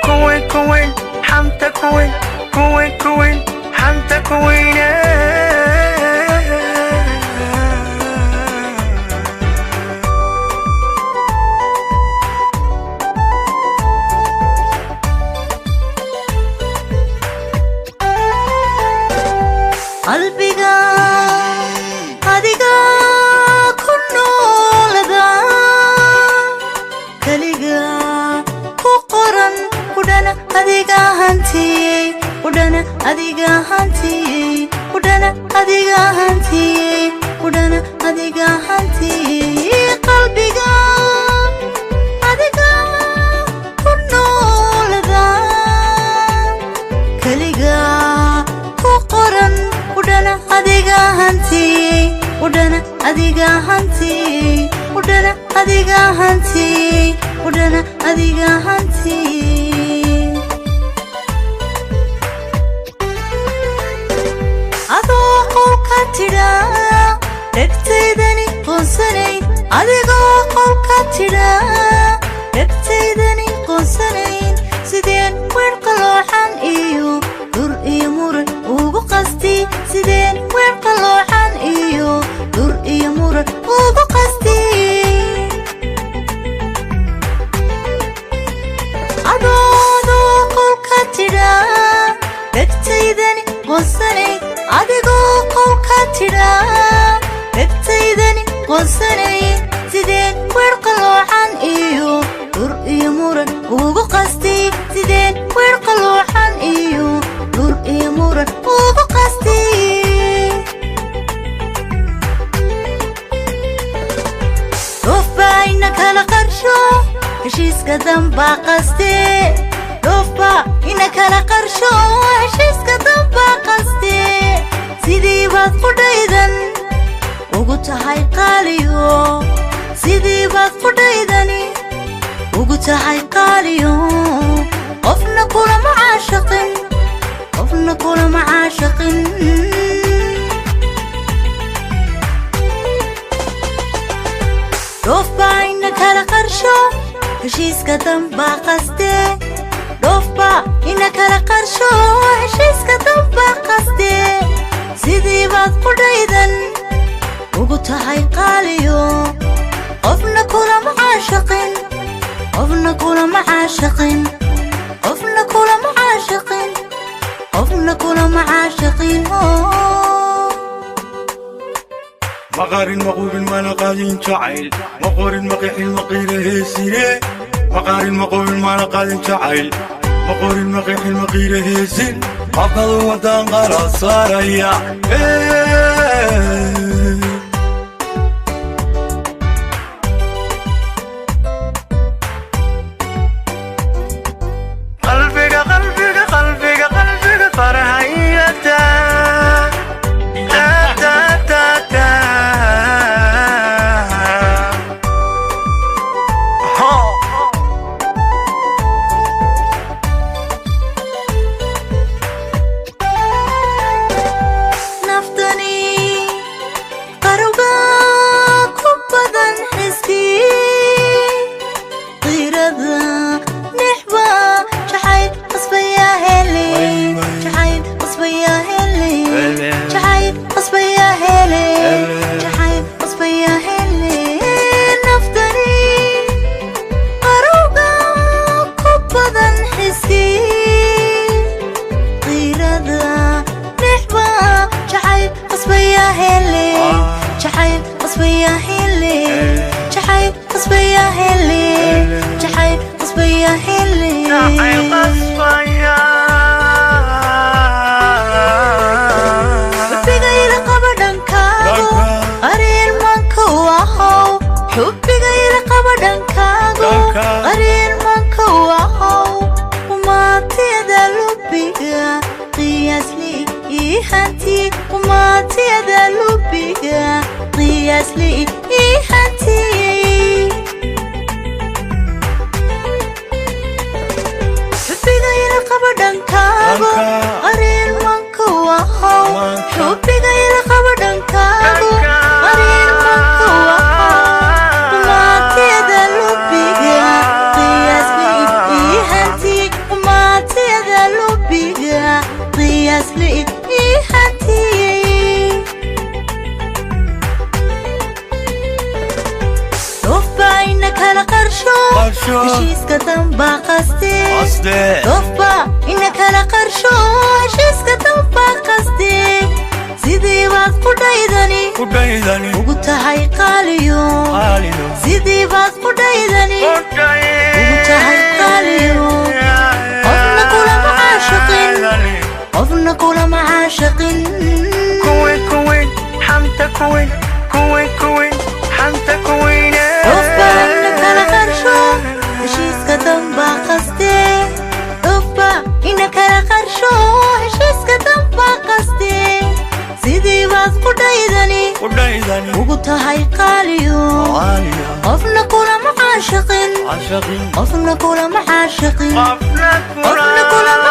كوين كوين حمتا كوين كوين كوين حمتا كوين قلبك adiga ku noolada kaliga ku qoran udana adiga hantiyey udana adiga hantiyey udana adiga hantiyey udana adiga hantiyey qalbiga adiga ku noolada kaliga ku qoran udana adiga hantiyey udana adiga hantiyey udana adiga hantiyey udana adiga hantiyey adoo qolka tira dhegtaydani qoonsanay adigoo qolka tira dhegtaydani qoonsanayn sideen weer qalooxan iyo dur iyo muran ugu qasti sideen weer qalooxan iyo dur iyo muran ugu qasti adoo qolka tira dhegtaydani qoonsanay adigoo qolka tira dhegtaydani qoonsanay sideen weer qalooxan iyo dur iyo muran ugu qasti sideen weer qalooxan iyo dur iyo muran ugu qasti dhoofa ina kala qarsho heshiiska dambaa qaste dhoofa ina kala qarsho heshiiska dambaa qaste sidii baad qudhaydan ugu tahay qaaliyo sidii baad qudhaydani ugu tahay qaaliyo qofna kulama caashaqin qofna kulama caashaqin dhoofa ina kala qarsho heshiiska dambaa qaste dhoofa ina kala qarsho heshiiska dambaa qaste sidii baad qudhaydan ugu tahay qaaliyo qofna kulama caashaqin qofna kulama caashaqin qofna kulama caashaqin qofna kulama caashaqin مقارن مقوبل ما نقادين شعيل مقارن مقيحل مقيرة هيسيني مقارن مقوبل ما نقادين شعيل مقارن مقيحل مقيرة هيسين أفضل ودان غرا صاريا قلبك قلبك قلبك قلبك فرحيتا qarsho heshiiska dambaa qaste qaste dhofba ina kala qarsho heshiiska dambaa qaste sidii baad qudhaydani ugu tahay qaaliyo sidii baad qudhaydani ugu tahay qaaliyo qofna kulama caashiqin qofna kulama caashiqin كوين حمتا كوين حمتا كوين dhofba ina kala qarsho heshiiska dambaa qaste dhofba ina kala qarsho heshiiska dambaa qaste sidii baad qudhaydani ugu tahay qaaliyo qofna kulama caashiqin qofna kulama caashiqin qofna kulama